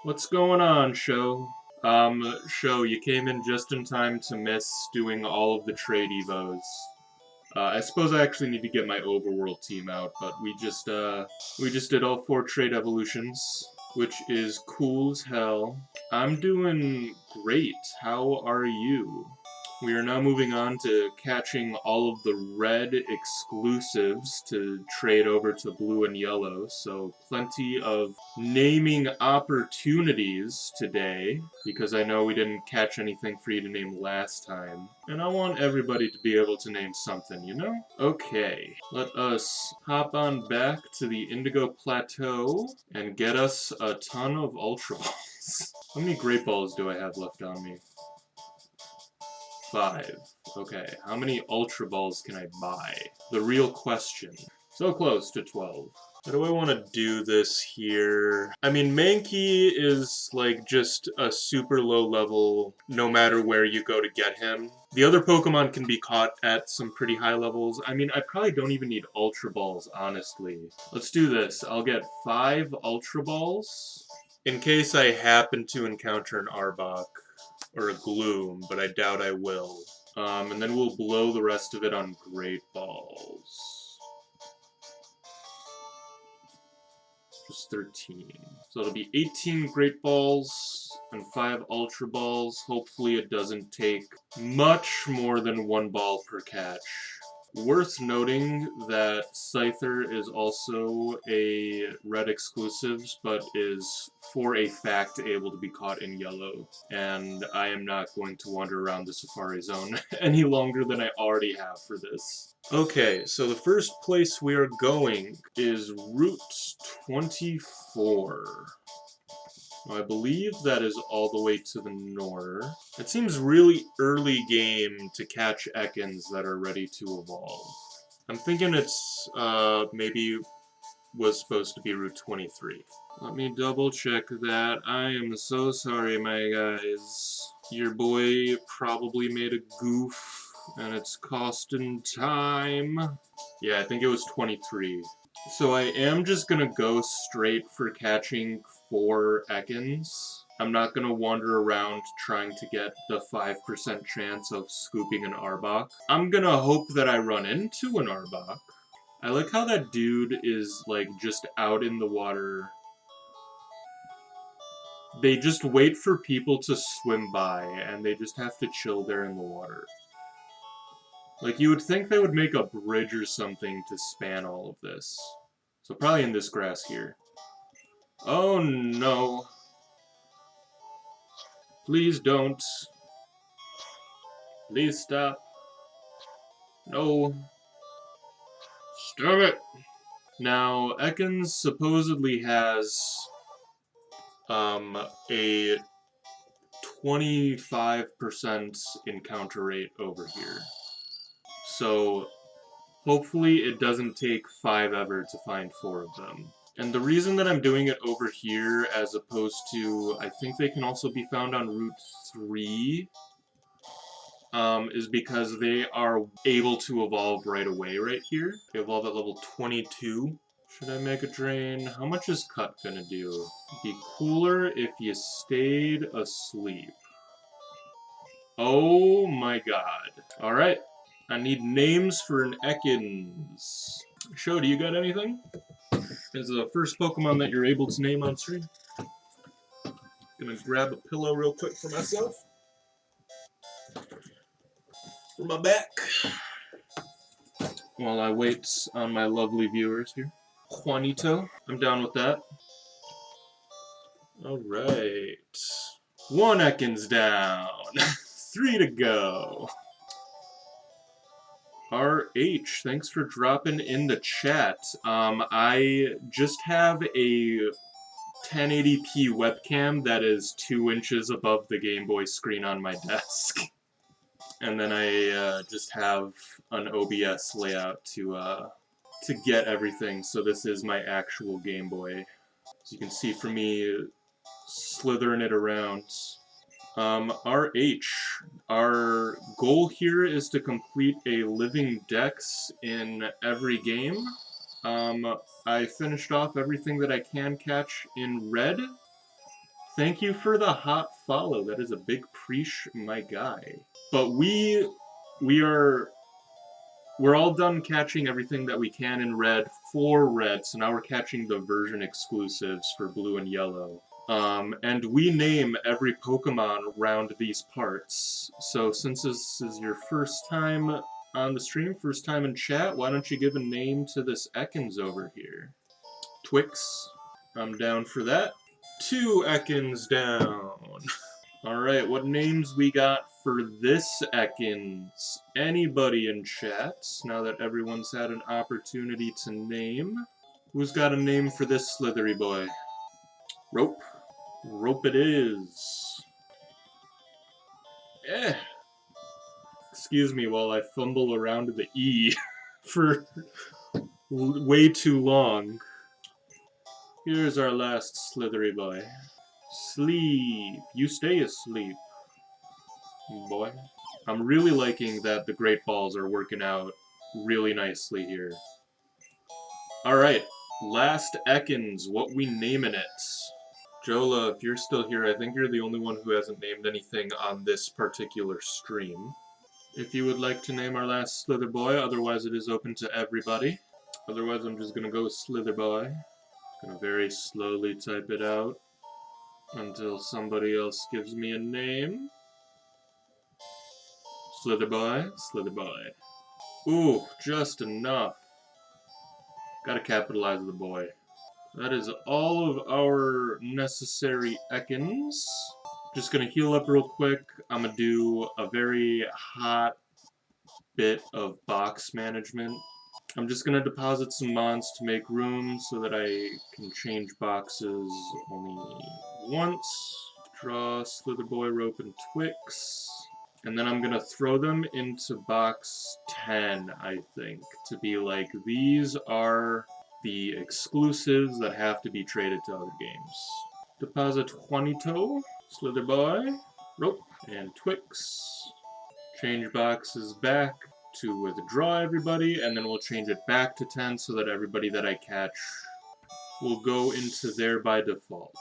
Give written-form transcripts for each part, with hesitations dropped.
What's going on, Show? Show, you came in just in time to miss doing all of the trade evos. I suppose I actually need to get my overworld team out, but we just did all 4 trade evolutions, which is cool as hell. I'm doing great. How are you? We are now moving on to catching all of the red exclusives to trade over to blue and yellow, so plenty of naming opportunities today, because I know we didn't catch anything for you to name last time. And I want everybody to be able to name something, you know? Okay, let us hop on back to the Indigo Plateau and get us a ton of Ultra Balls. How many Great Balls do I have left on me? 5. Okay, how many Ultra Balls can I buy? The real question. So close to 12. How do I want to do this here? I mean, Mankey is like just a super low level no matter where you go to get him. The other Pokemon can be caught at some pretty high levels. I mean, I probably don't even need Ultra Balls, honestly. Let's do this. I'll get 5 Ultra Balls in case I happen to encounter an Arbok or a Gloom, but I doubt I will. And then we'll blow the rest of it on Great Balls. Just 13. So it'll be 18 Great Balls and 5 Ultra Balls. Hopefully it doesn't take much more than 1 ball per catch. Worth noting that Scyther is also a red exclusives, but is for a fact able to be caught in yellow. And I am not going to wander around the Safari Zone any longer than I already have for this. Okay, so the first place we are going is Route 24. I believe that is all the way to the north. It seems really early game to catch Ekans that are ready to evolve. I'm thinking it's, maybe was supposed to be Route 23. Let me double check that. I am so sorry, my guys. Your boy probably made a goof, and it's costing time. Yeah, I think it was 23. So I am just gonna go straight for catching 4 Ekans. I'm not gonna wander around trying to get the 5% chance of scooping an Arbok. I'm gonna hope that I run into an Arbok. I like how that dude is, like, just out in the water. They just wait for people to swim by, and they just have to chill there in the water. Like, you would think they would make a bridge or something to span all of this. So probably in this grass here. Oh no. Please don't. Please stop. No. Stop it! Now, Ekans supposedly has a 25% encounter rate over here. So, hopefully it doesn't take 5 ever to find 4 of them. And the reason that I'm doing it over here as opposed to, I think they can also be found on Route 3, is because they are able to evolve right away right here. They evolve at level 22. Should I make a drain? How much is Cut gonna do? Be cooler if you stayed asleep. Oh my god. Alright. I need names for an Ekans. Sho, do you got anything? Is the first Pokemon that you're able to name on stream? Gonna grab a pillow real quick for myself. For my back. While I wait on my lovely viewers here. Juanito. I'm down with that. Alright. 1 Ekans down. 3 to go. RH, thanks for dropping in the chat. I just have a 1080p webcam that is 2 inches above the Game Boy screen on my desk. And then I just have an OBS layout to get everything, so this is my actual Game Boy. As you can see from me slithering it around. RH, our goal here is to complete a living dex in every game. I finished off everything that I can catch in red. Thank you for the hot follow. That is a big preach, my guy. But we're all done catching everything that we can in red for red, so now we're catching the version exclusives for blue and yellow. And we name every Pokemon around these parts. So since this is your first time on the stream, first time in chat, why don't you give a name to this Ekans over here? Twix. I'm down for that. 2 Ekans down. Alright, what names we got for this Ekans? Anybody in chat, now that everyone's had an opportunity to name? Who's got a name for this slithery boy? Rope. Rope it is. Eh. Excuse me while I fumble around the E for way too long. Here's our last slithery boy. Sleep. You stay asleep, boy. I'm really liking that the Great Balls are working out really nicely here. Alright, last Ekans, what we naming it? Jola, if you're still here, I think you're the only one who hasn't named anything on this particular stream. If you would like to name our last Slither Boy, otherwise it is open to everybody. Otherwise I'm just gonna go Slither Boy. Gonna very slowly type it out until somebody else gives me a name. Slither Boy, Slither Boy. Ooh, just enough. Gotta capitalize the boy. That is all of our necessary Ekans. Just gonna heal up real quick. I'm gonna do a very hot bit of box management. I'm just gonna deposit some mons to make room so that I can change boxes only once. Draw Slither Boy, Rope, and Twix. And then I'm gonna throw them into box 10, I think, to be like, these are the exclusives that have to be traded to other games. Deposit Juanito, Slither Boy, Rope, and Twix. Change boxes back to withdraw everybody, and then we'll change it back to 10 so that everybody that I catch will go into there by default.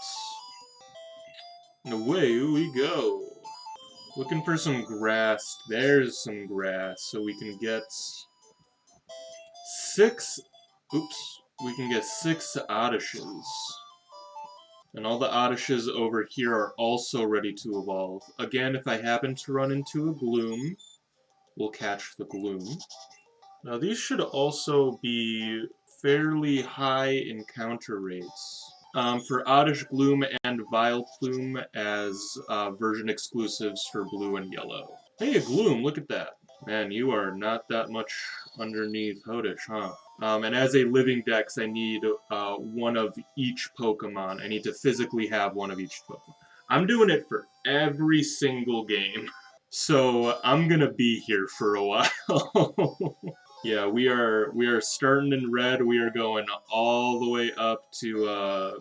And away we go. Looking for some grass. There's some grass, so we can get 6... Oops. We can get 6 Oddishes. And all the Oddishes over here are also ready to evolve. Again, if I happen to run into a Gloom, we'll catch the Gloom. Now these should also be fairly high encounter rates. For Oddish Gloom and Vileplume as version exclusives for blue and yellow. Hey, a Gloom, look at that. Man, you are not that much underneath Hodish, huh? And as a living dex, I need one of each Pokemon. I need to physically have one of each Pokemon. I'm doing it for every single game. So I'm gonna be here for a while. Yeah, we are starting in red. We are going all the way up to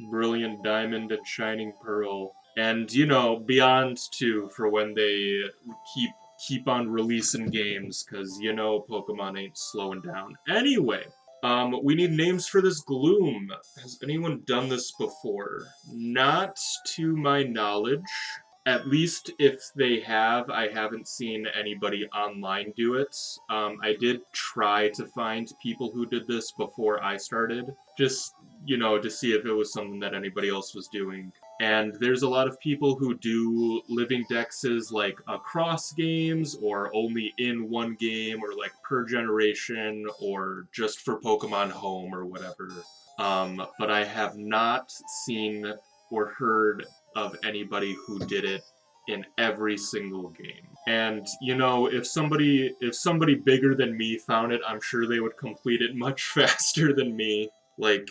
Brilliant Diamond and Shining Pearl, and you know beyond too for when they keep on releasing games, because you know Pokemon ain't slowing down. Anyway, we need names for this Gloom. Has anyone done this before? Not to my knowledge. At least if they have, I haven't seen anybody online do it. I did try to find people who did this before I started, just, you know, to see if it was something that anybody else was doing. And there's a lot of people who do living dexes like across games, or only in one game, or like per generation, or just for Pokemon Home or whatever. But I have not seen or heard of anybody who did it in every single game. And you know, if somebody bigger than me found it, I'm sure they would complete it much faster than me. Like,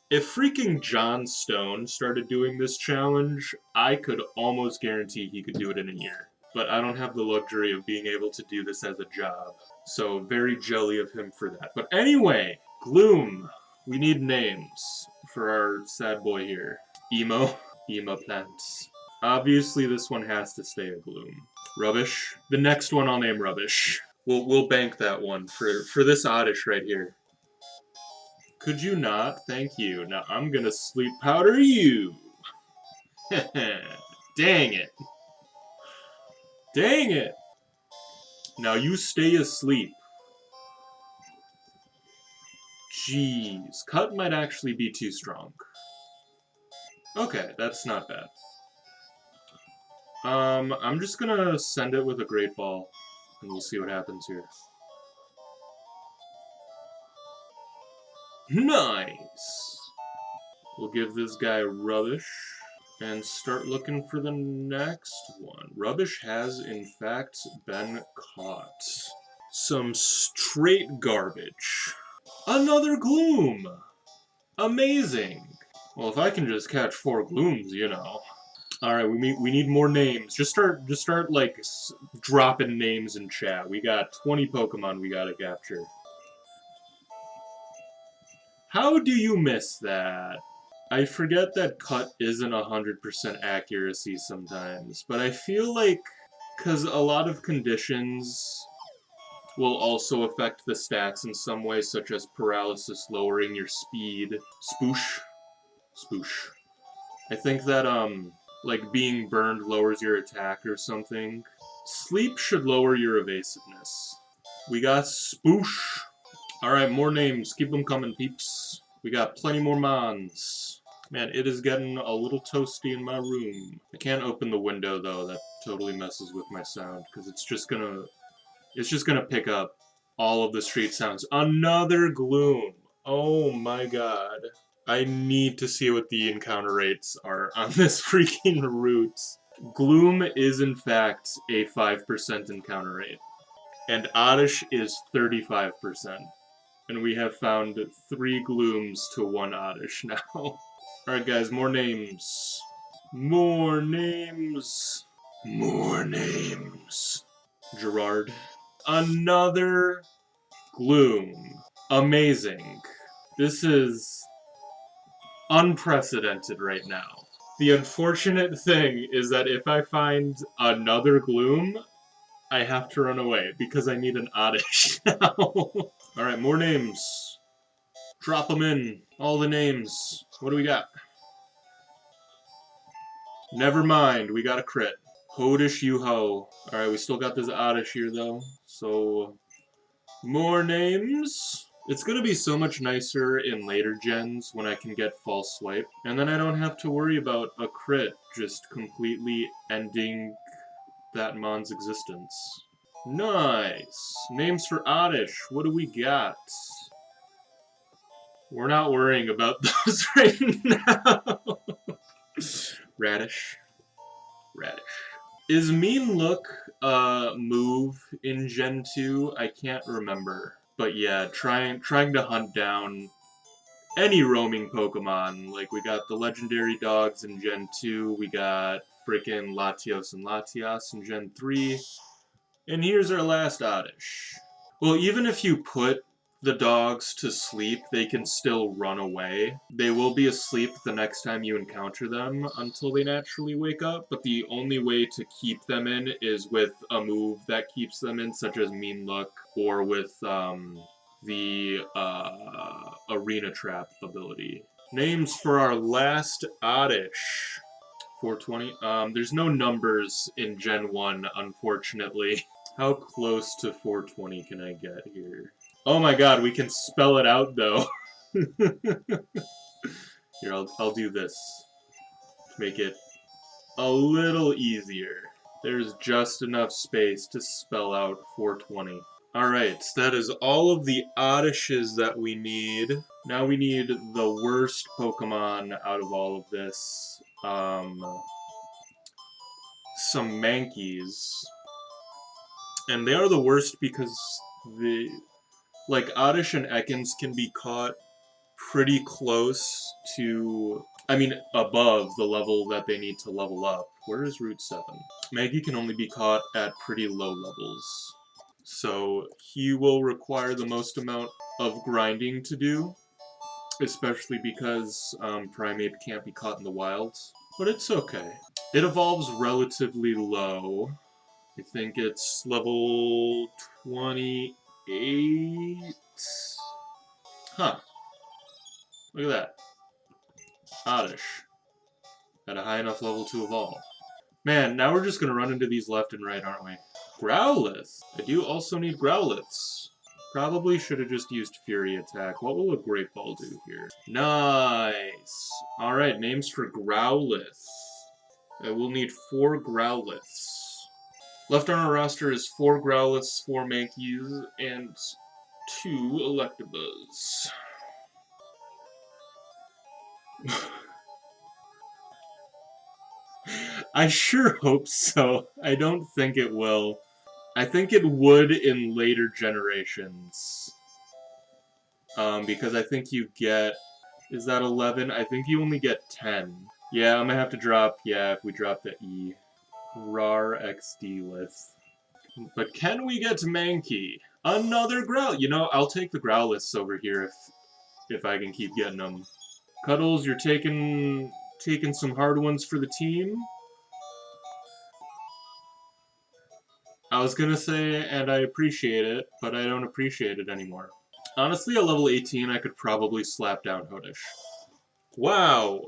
if freaking John Stone started doing this challenge, I could almost guarantee he could do it in a year. But I don't have the luxury of being able to do this as a job. So very jelly of him for that. But anyway, Gloom. We need names for our sad boy here. Emo. Emo plants. Obviously this one has to stay a Gloom. Rubbish. The next one I'll name Rubbish. We'll bank that one for this Oddish right here. Could you not? Thank you. Now I'm gonna sleep powder you. Dang it. Dang it! Now you stay asleep. Jeez. Cut might actually be too strong. Okay, that's not bad. I'm just gonna send it with a Great Ball, and we'll see what happens here. Nice! We'll give this guy Rubbish, and start looking for the next one. Rubbish has, in fact, been caught. Some straight garbage. Another Gloom! Amazing! Well, if I can just catch 4 Glooms, you know. Alright, we need more names. Just start like, dropping names in chat. We got 20 Pokemon we gotta capture. How do you miss that? I forget that cut isn't 100% accuracy sometimes, but I feel like, because a lot of conditions will also affect the stats in some way, such as paralysis lowering your speed. Spoosh. Spoosh. I think that, like being burned lowers your attack or something. Sleep should lower your evasiveness. We got Spoosh. Alright, more names. Keep them coming, peeps. We got plenty more Mons. Man, it is getting a little toasty in my room. I can't open the window, though. That totally messes with my sound, because it's just gonna pick up all of the street sounds. Another Gloom! Oh my god. I need to see what the encounter rates are on this freaking route. Gloom is, in fact, a 5% encounter rate. And Oddish is 35%. And we have found 3 Glooms to 1 Oddish now. Alright guys, more names. More names. More names. Gerard. Another Gloom. Amazing. This is unprecedented right now. The unfortunate thing is that if I find another Gloom, I have to run away, because I need an Oddish now. Alright, more names. Drop them in. All the names. What do we got? Never mind, we got a crit. Hodish Yuho. Alright, we still got this Oddish here, though. So, more names. It's gonna be so much nicer in later gens when I can get False Swipe. And then I don't have to worry about a crit just completely ending that Mon's existence. Nice! Names for Oddish. What do we got? We're not worrying about those right now. Radish. Radish. Is Mean Look a move in Gen 2? I can't remember. But yeah, trying to hunt down any roaming Pokemon. Like, we got the legendary dogs in Gen 2, we got frickin' Latios and Latias in Gen 3, and here's our last Oddish. Well, even if you put the dogs to sleep, they can still run away. They will be asleep the next time you encounter them until they naturally wake up, but the only way to keep them in is with a move that keeps them in, such as Mean Look, or with the Arena Trap ability. Names for our last Oddish. 420. There's no numbers in Gen 1, unfortunately. How close to 420 can I get here? Oh my god, we can spell it out, though. Here, I'll do this to make it a little easier. There's just enough space to spell out 420. Alright, that is all of the Oddishes that we need. Now we need the worst Pokemon out of all of this. Some Mankeys. And they are the worst because like, Oddish and Ekans can be caught pretty close to, I mean, above the level that they need to level up. Where is Route 7? Maggie can only be caught at pretty low levels. So, he will require the most amount of grinding to do, especially because Primeape can't be caught in the wild. But it's okay. It evolves relatively low. I think it's level 28? Huh. Look at that. Oddish. at a high enough level to evolve. Man, now we're just gonna run into these left and right, aren't we? Growlithe! I do also need Growliths. Probably should have just used Fury Attack. What will a Great Ball do here? Nice! Alright, names for Growlithe. I will need 4 Growliths. Left on our roster is 4 Growliths, 4 Mankeys, and 2 Electabuzz. I sure hope so. I don't think it will. I think it would in later generations. Because I think you get... Is that 11? I think you only get 10. Yeah, I'm gonna have to drop... Yeah, if we drop the E. Rar XD list. But can we get to Mankey? Another Growl! You know, I'll take the Growliths over here if I can keep getting them. Cuddles, you're taking some hard ones for the team. I was gonna say, and I appreciate it, but I don't appreciate it anymore. Honestly, at level 18, I could probably slap down Hodish. Wow!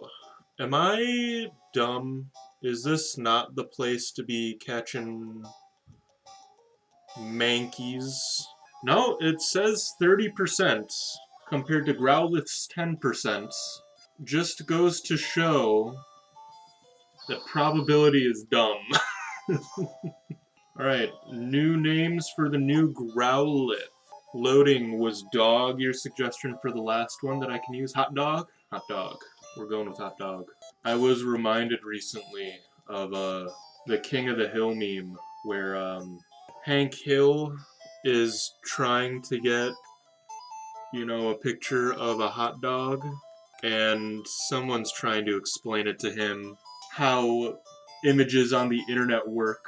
Am I dumb? Is this not the place to be catching Mankeys? No, it says 30% compared to Growlith's 10%. Just goes to show that probability is dumb. Alright, new names for the new Growlithe. Loading was dog your suggestion for the last one that I can use? Hot dog? Hot dog. We're going with hot dog. I was reminded recently of the King of the Hill meme where Hank Hill is trying to get, you know, a picture of a hot dog, and someone's trying to explain it to him how images on the internet work,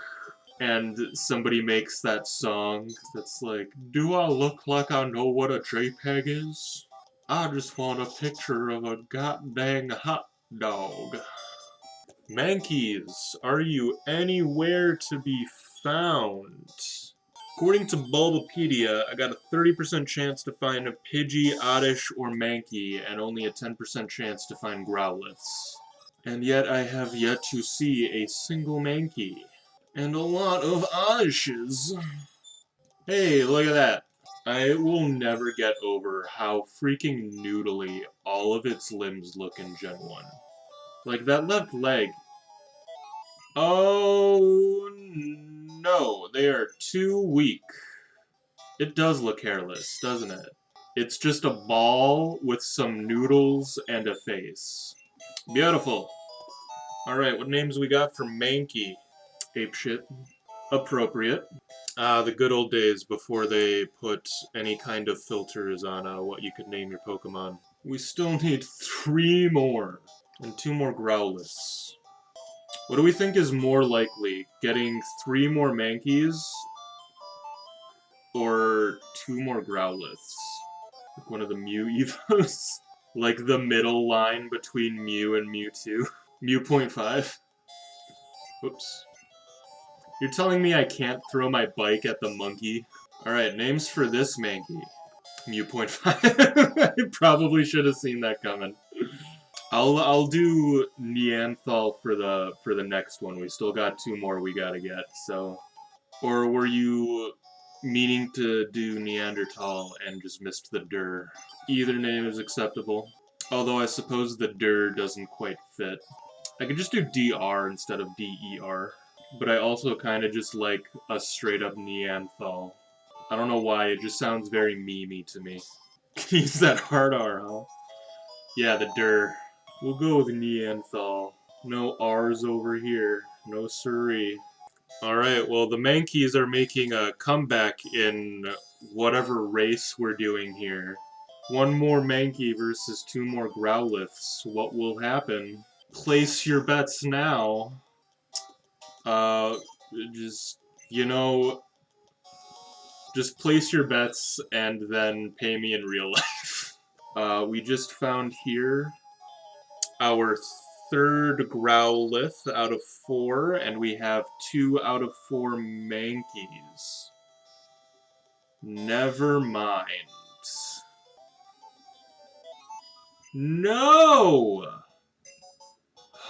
and somebody makes that song that's like, do I look like I know what a JPEG is? I just want a picture of a goddamn hot dog. Mankeys, are you anywhere to be found? According to Bulbapedia, I got a 30% chance to find a Pidgey, Oddish, or Mankey, and only a 10% chance to find Growliths. And yet I have yet to see a single Mankey. And a lot of Oddishes. Hey, look at that. I will never get over how freaking noodly all of its limbs look in Gen 1. Like, that left leg. Oh, no. They are too weak. It does look hairless, doesn't it? It's just a ball with some noodles and a face. Beautiful. Alright, what names we got for Mankey? Apeshit. Appropriate. The good old days before they put any kind of filters on what you could name your Pokemon. We still need 3 more. And 2 more Growliths. What do we think is more likely? Getting 3 more Mankeys? Or 2 more Growliths? Like one of the Mew Evos? Like the middle line between Mew and Mewtwo? Mew.5? Oops. You're telling me I can't throw my bike at the monkey? Alright, names for this Mankey. Mew.5. I probably should have seen that coming. I'll do Neanthal for the next one. We still got 2 more we gotta get, so... Or were you meaning to do Neanderthal and just missed the Dur? Either name is acceptable. Although I suppose the Dur doesn't quite fit. I could just do DR instead of DER. But I also kinda just like a straight-up Neanthal. I don't know why, it just sounds very memey to me. Use that hard R, huh? Yeah, the Dur. We'll go with Neanthal. No R's over here. No siree. Alright, well the Mankeys are making a comeback in whatever race we're doing here. 1 more Mankey versus 2 more Growliths. What will happen? Place your bets now. Just, you know, just place your bets and then pay me in real life. We just found here our 3rd Growlithe out of 4, and we have 2 out of 4 Mankeys. Never mind. No!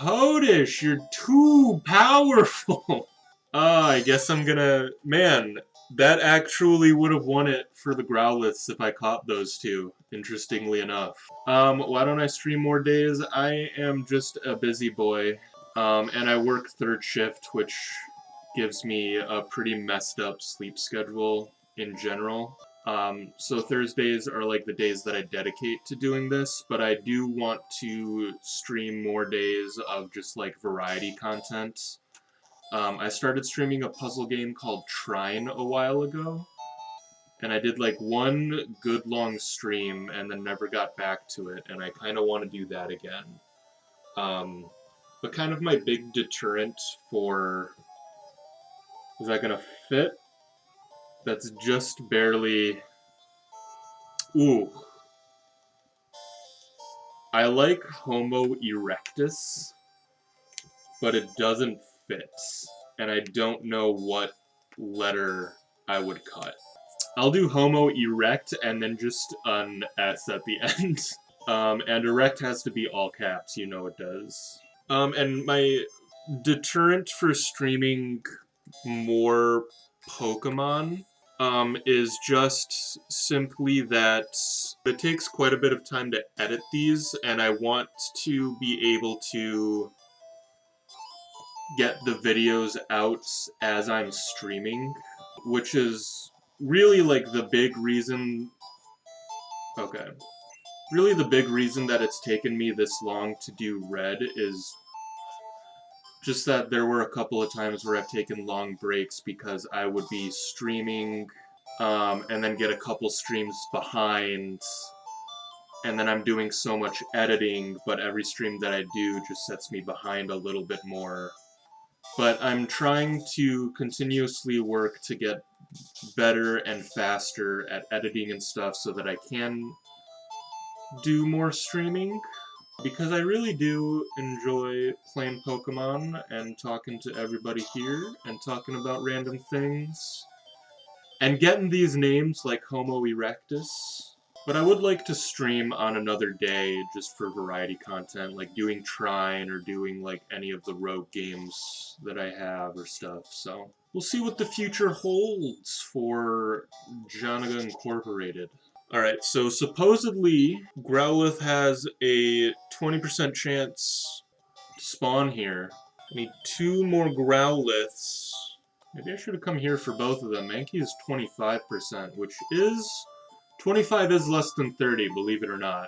Toadish, you're too powerful! I guess I'm gonna... Man, that actually would have won it for the Growliths if I caught those two, interestingly enough. Why don't I stream more days? I am just a busy boy, and I work third shift, which gives me a pretty messed up sleep schedule in general. So Thursdays are like the days that I dedicate to doing this, but I do want to stream more days of just like variety content. I started streaming a puzzle game called Trine a while ago, and I did like one good long stream and then never got back to it, and I kind of want to do that again. But kind of my big deterrent for... Is that gonna fit? That's just barely... Ooh. I like Homo erectus, but it doesn't fit, and I don't know what letter I would cut. I'll do Homo erect and then just an S at the end. And erect has to be all caps, you know it does. And my deterrent for streaming more Pokemon is just simply that it takes quite a bit of time to edit these, and I want to be able to get the videos out as I'm streaming, which is really like the big reason... Okay. Really the big reason that it's taken me this long to do Red is just that there were a couple of times where I've taken long breaks because I would be streaming and then get a couple streams behind, and then I'm doing so much editing, but every stream that I do just sets me behind a little bit more. But I'm trying to continuously work to get better and faster at editing and stuff so that I can do more streaming, because I really do enjoy playing Pokemon and talking to everybody here and talking about random things and getting these names like Homo erectus. But I would like to stream on another day just for variety content, like doing Trine or doing like any of the rogue games that I have or stuff, so we'll see what the future holds for Janaga Incorporated. Alright, so supposedly Growlithe has a 20% chance to spawn here. I need 2 more Growliths. Maybe I should have come here for both of them. Mankey is 25%, which is... 25 is less than 30, believe it or not.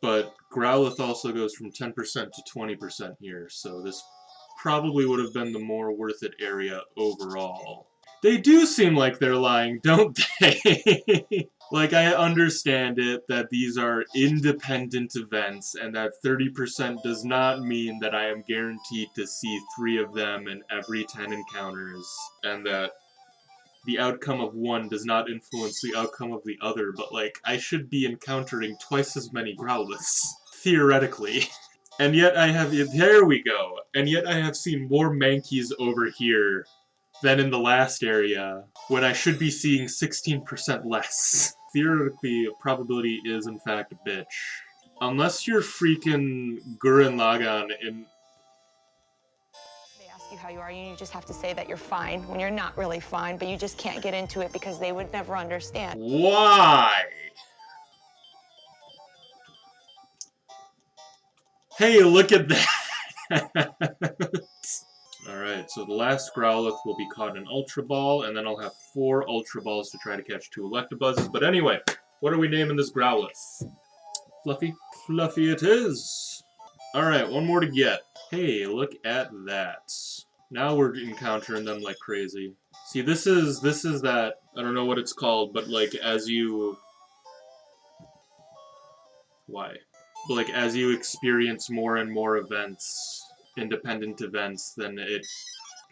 But Growlithe also goes from 10% to 20% here, so this probably would have been the more worth it area overall. They do seem like they're lying, don't they? Like, I understand it that these are independent events, and that 30% does not mean that I am guaranteed to see 3 of them in every 10 encounters, and that the outcome of one does not influence the outcome of the other, but, like, I should be encountering twice as many Growliths, theoretically. And yet I have... There we go! And yet I have seen more Mankeys over here than in the last area, when I should be seeing 16% less. Theoretically, probability is in fact a bitch. Unless you're freaking Gurren Lagann in... They ask you how you are, you just have to say that you're fine when you're not really fine, but you just can't get into it because they would never understand. Why? Hey, look at that! Alright, so the last Growlithe will be caught in Ultra Ball, and then I'll have 4 Ultra Balls to try to catch 2 Electabuzzes. But anyway, what are we naming this Growlithe? Fluffy? Fluffy it is! Alright, one more to get. Hey, look at that. Now we're encountering them like crazy. See, this is that, I don't know what it's called, but like as you... Why? But like as you experience more and more events, independent events, then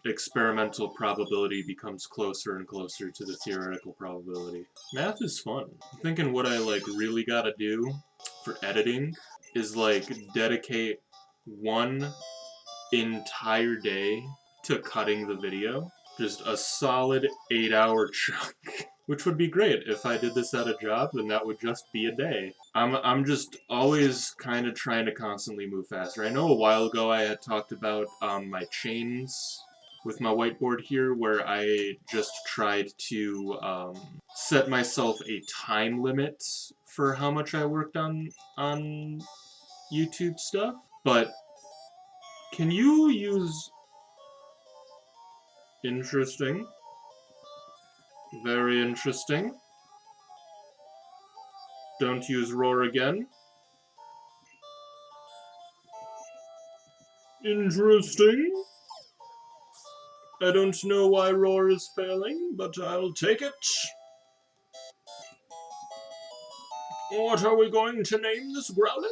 experimental probability becomes closer and closer to the theoretical probability. Math is fun. I'm thinking what I like really gotta do for editing is like dedicate one entire day to cutting the video. Just a solid 8-hour chunk. Which would be great. If I did this at a job, then that would just be a day. I'm just always kind of trying to constantly move faster. I know a while ago I had talked about my chains with my whiteboard here, where I just tried to set myself a time limit for how much I worked on YouTube stuff. But can you use interesting? Very interesting. Don't use roar again. Interesting. I don't know why roar is failing, but I'll take it. What are we going to name this growler?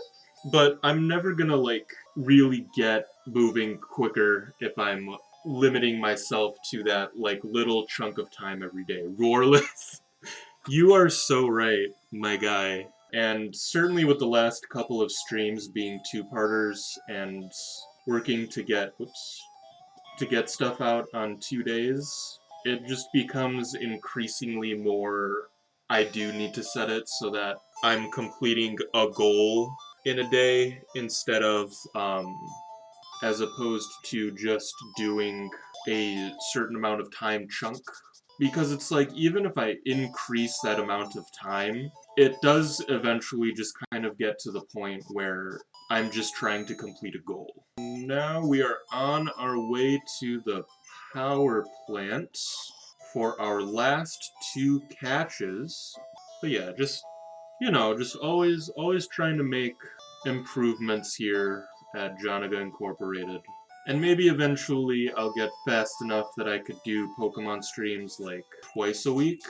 But I'm never gonna, like, really get moving quicker if I'm limiting myself to that, like, little chunk of time every day. Roarless. You are so right, my guy. And certainly with the last couple of streams being two-parters and working to get, to get stuff out on 2 days, it just becomes increasingly more I do need to set it so that I'm completing a goal in a day instead of, as opposed to just doing a certain amount of time chunk. Because it's like, even if I increase that amount of time, it does eventually just kind of get to the point where I'm just trying to complete a goal. Now we are on our way to the power plant for our last 2 catches. But yeah, just, you know, just always trying to make improvements here at Janaga Incorporated. And maybe eventually I'll get fast enough that I could do Pokemon streams like twice a week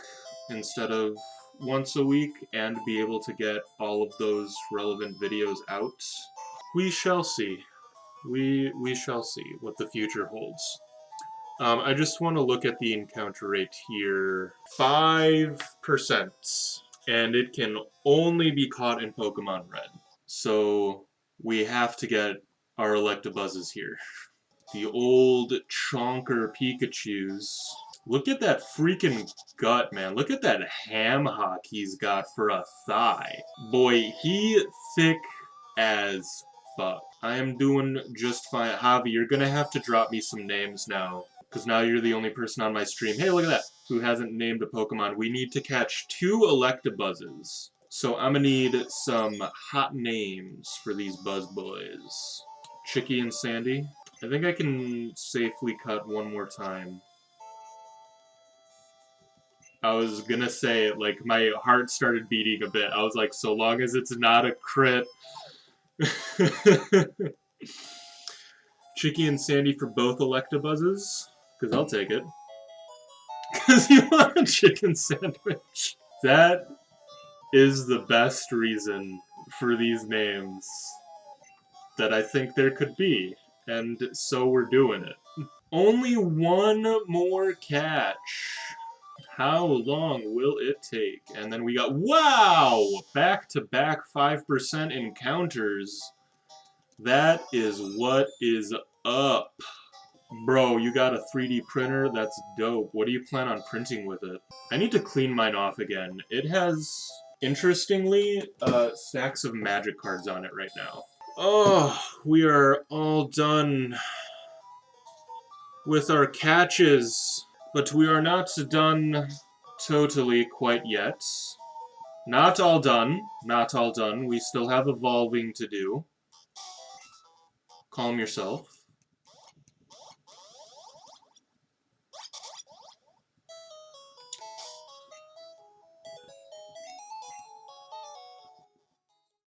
instead of once a week and be able to get all of those relevant videos out. We shall see. We shall see what the future holds. I just want to look at the encounter rate here. 5%. And it can only be caught in Pokemon Red. So we have to get our Electabuzzes here. The old chonker Pikachus. Look at that freaking gut, man. Look at that ham hock he's got for a thigh. Boy, he thick as fuck. I am doing just fine. Javi, you're gonna have to drop me some names now, because now you're the only person on my stream. Hey, look at that. Who hasn't named a Pokemon. We need to catch 2 Electabuzzes. So I'm gonna need some hot names for these Buzz Boys. Chicky and Sandy. I think I can safely cut one more time. I was gonna say, like, my heart started beating a bit. I was like, so long as it's not a crit. Chicky and Sandy for both Electabuzzes, because I'll take it. Because you want a chicken sandwich. That is the best reason for these names that I think there could be. And so we're doing it. Only one more catch. How long will it take? And then we got, wow! Back-to-back 5% encounters. That is what is up. Bro, you got a 3D printer? That's dope. What do you plan on printing with it? I need to clean mine off again. It has, interestingly, stacks of magic cards on it right now. Oh, we are all done with our catches. But we are not done totally quite yet. Not all done. Not all done. We still have evolving to do. Calm yourself.